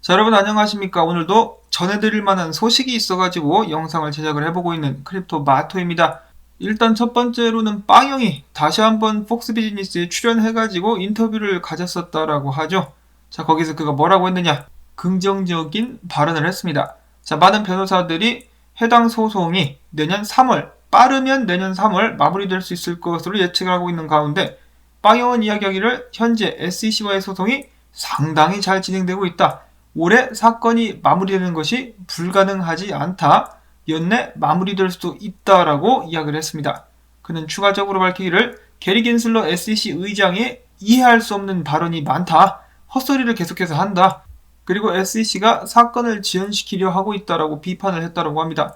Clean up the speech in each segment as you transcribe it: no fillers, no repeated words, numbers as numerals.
자, 여러분 안녕하십니까? 오늘도 전해드릴 만한 소식이 있어가지고 영상을 제작을 해보고 있는 크립토 마토입니다. 일단 첫 번째로는 빵형이 다시 한번 폭스 비즈니스에 출연해가지고 인터뷰를 가졌었다라고 하죠. 자, 거기서 그가 뭐라고 했느냐? 긍정적인 발언을 했습니다. 자, 많은 변호사들이 해당 소송이 내년 3월, 빠르면 내년 3월 마무리될 수 있을 것으로 예측을 하고 있는 가운데 빵형은 이야기하기를 현재 SEC와의 소송이 상당히 잘 진행되고 있다. 올해 사건이 마무리되는 것이 불가능하지 않다. 연내 마무리될 수도 있다라고 이야기를 했습니다. 그는 추가적으로 밝히기를 게리 겐슬러 SEC 의장이 이해할 수 없는 발언이 많다. 헛소리를 계속해서 한다. 그리고 SEC가 사건을 지연시키려 하고 있다라고 비판을 했다라고 합니다.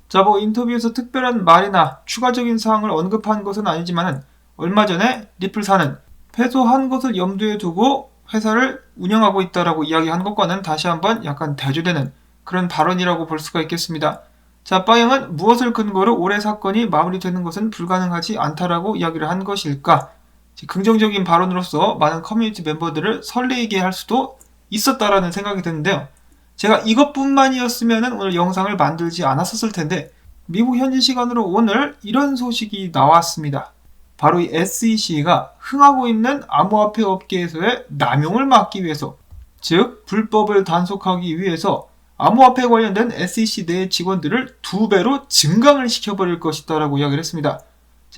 자, 인터뷰에서 특별한 말이나 추가적인 사항을 언급한 것은 아니지만은 얼마 전에 리플사는 패소한 것을 염두에 두고 회사를 운영하고 있다라고 이야기한 것과는 다시 한번 약간 대조되는 그런 발언이라고 볼 수가 있겠습니다. 자, 빵형은 무엇을 근거로 올해 사건이 마무리되는 것은 불가능하지 않다라고 이야기를 한 것일까? 긍정적인 발언으로서 많은 커뮤니티 멤버들을 설레게 할 수도 있었다라는 생각이 드는데요. 제가 이것뿐만이었으면 오늘 영상을 만들지 않았었을 텐데 미국 현지 시간으로 오늘 이런 소식이 나왔습니다. 바로 이 SEC가 흥하고 있는 암호화폐 업계에서의 남용을 막기 위해서, 즉 불법을 단속하기 위해서 암호화폐 관련된 SEC 내 직원들을 2배로 증강을 시켜버릴 것이다 라고 이야기를 했습니다.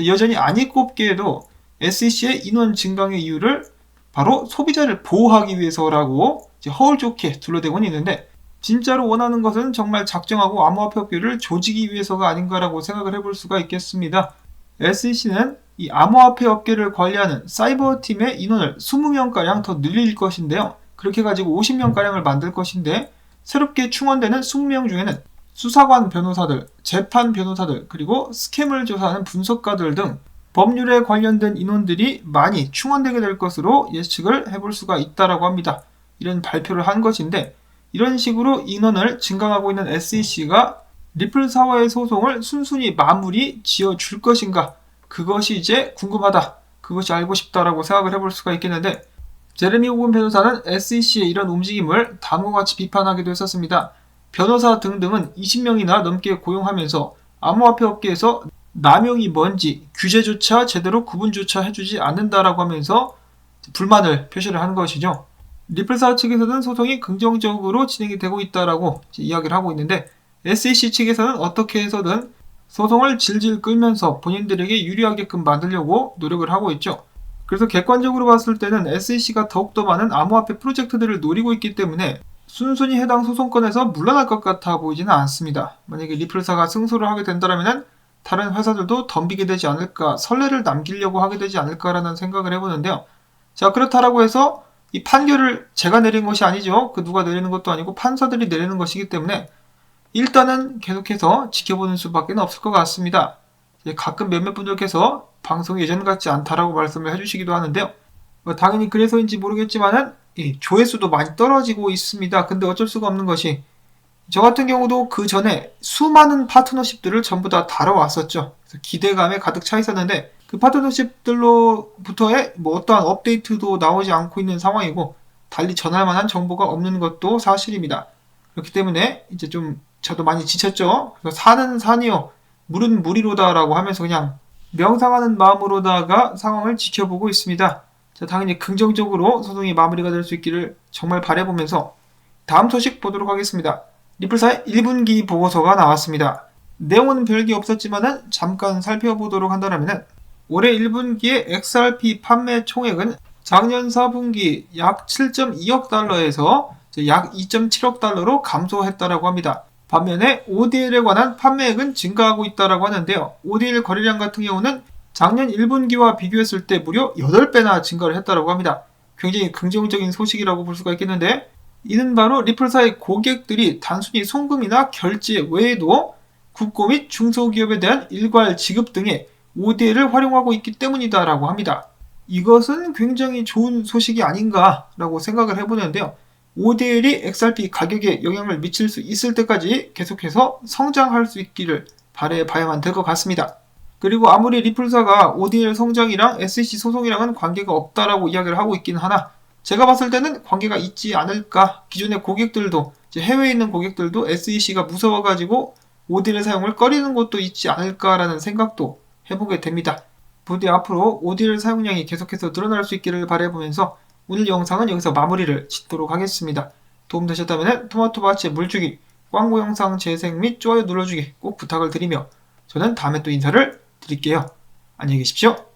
여전히 안입업계에도 SEC의 인원 증강의 이유를 바로 소비자를 보호하기 위해서라고 허울 좋게 둘러대곤 있는데, 진짜로 원하는 것은 정말 작정하고 암호화폐 업계를 조지기 위해서가 아닌가라고 생각을 해볼 수가 있겠습니다. SEC는 이 암호화폐 업계를 관리하는 사이버팀의 인원을 20명가량 더 늘릴 것인데요. 그렇게 가지고 50명가량을 만들 것인데, 새롭게 충원되는 20명 중에는 수사관 변호사들, 재판 변호사들, 그리고 스캠을 조사하는 분석가들 등 법률에 관련된 인원들이 많이 충원되게 될 것으로 예측을 해볼 수가 있다라고 합니다. 이런 발표를 한 것인데, 이런 식으로 인원을 증강하고 있는 SEC가 리플사와의 소송을 순순히 마무리 지어줄 것인가? 그것이 이제 궁금하다. 그것이 알고 싶다라고 생각을 해볼 수가 있겠는데, 제레미 호건 변호사는 SEC의 이런 움직임을 다음과 같이 비판하기도 했었습니다. 변호사 등등은 20명이나 넘게 고용하면서 암호화폐 업계에서 남용이 뭔지 규제조차 제대로 구분조차 해주지 않는다라고 하면서 불만을 표시를 한 것이죠. 리플사 측에서는 소송이 긍정적으로 진행이 되고 있다라고 이야기를 하고 있는데, SEC 측에서는 어떻게 해서든 소송을 질질 끌면서 본인들에게 유리하게끔 만들려고 노력을 하고 있죠. 그래서 객관적으로 봤을 때는 SEC가 더욱더 많은 암호화폐 프로젝트들을 노리고 있기 때문에 순순히 해당 소송권에서 물러날 것 같아 보이지는 않습니다. 만약에 리플사가 승소를 하게 된다면 다른 회사들도 덤비게 되지 않을까, 선례를 남기려고 하게 되지 않을까라는 생각을 해보는데요. 자, 그렇다라고 해서 이 판결을 제가 내린 것이 아니죠. 그 누가 내리는 것도 아니고 판사들이 내리는 것이기 때문에 일단은 계속해서 지켜보는 수밖에 없을 것 같습니다. 가끔 몇몇 분들께서 방송이 예전 같지 않다라고 말씀을 해주시기도 하는데요. 당연히 그래서인지 모르겠지만은 조회수도 많이 떨어지고 있습니다. 근데 어쩔 수가 없는 것이, 저 같은 경우도 그 전에 수많은 파트너십들을 전부 다 다뤄왔었죠. 그래서 기대감에 가득 차 있었는데 그 파트너십들로부터의 어떠한 업데이트도 나오지 않고 있는 상황이고, 달리 전할 만한 정보가 없는 것도 사실입니다. 그렇기 때문에 이제 좀 저도 많이 지쳤죠. 그래서 산은 산이요, 물은 물이로다라고 하면서 그냥 명상하는 마음으로다가 상황을 지켜보고 있습니다. 자, 당연히 긍정적으로 소송이 마무리가 될 수 있기를 정말 바라보면서 다음 소식 보도록 하겠습니다. 리플사의 1분기 보고서가 나왔습니다. 내용은 별게 없었지만은 잠깐 살펴보도록 한다면 올해 1분기의 XRP 판매 총액은 작년 4분기 약 7.2억 달러에서 약 2.7억 달러로 감소했다라고 합니다. 반면에 ODL에 관한 판매액은 증가하고 있다라고 하는데요. ODL 거래량 같은 경우는 작년 1분기와 비교했을 때 무려 8배나 증가를 했다라고 합니다. 굉장히 긍정적인 소식이라고 볼 수가 있겠는데, 이는 바로 리플사의 고객들이 단순히 송금이나 결제 외에도 국고 및 중소기업에 대한 일괄 지급 등의 ODL을 활용하고 있기 때문이다라고 합니다. 이것은 굉장히 좋은 소식이 아닌가라고 생각을 해보는데요. ODL이 XRP 가격에 영향을 미칠 수 있을 때까지 계속해서 성장할 수 있기를 바라봐야만 될 것 같습니다. 그리고 아무리 리플사가 ODL 성장이랑 SEC 소송이랑은 관계가 없다라고 이야기를 하고 있긴 하나, 제가 봤을 때는 관계가 있지 않을까. 기존의 고객들도, 이제 해외에 있는 고객들도 SEC가 무서워가지고 오딜의 사용을 꺼리는 것도 있지 않을까라는 생각도 해보게 됩니다. 부디 앞으로 오딜 사용량이 계속해서 늘어날 수 있기를 바라보면서 오늘 영상은 여기서 마무리를 짓도록 하겠습니다. 도움되셨다면 토마토밭의 물주기, 광고 영상 재생 및 좋아요 눌러주기 꼭 부탁을 드리며 저는 다음에 또 인사를 드릴게요. 안녕히 계십시오.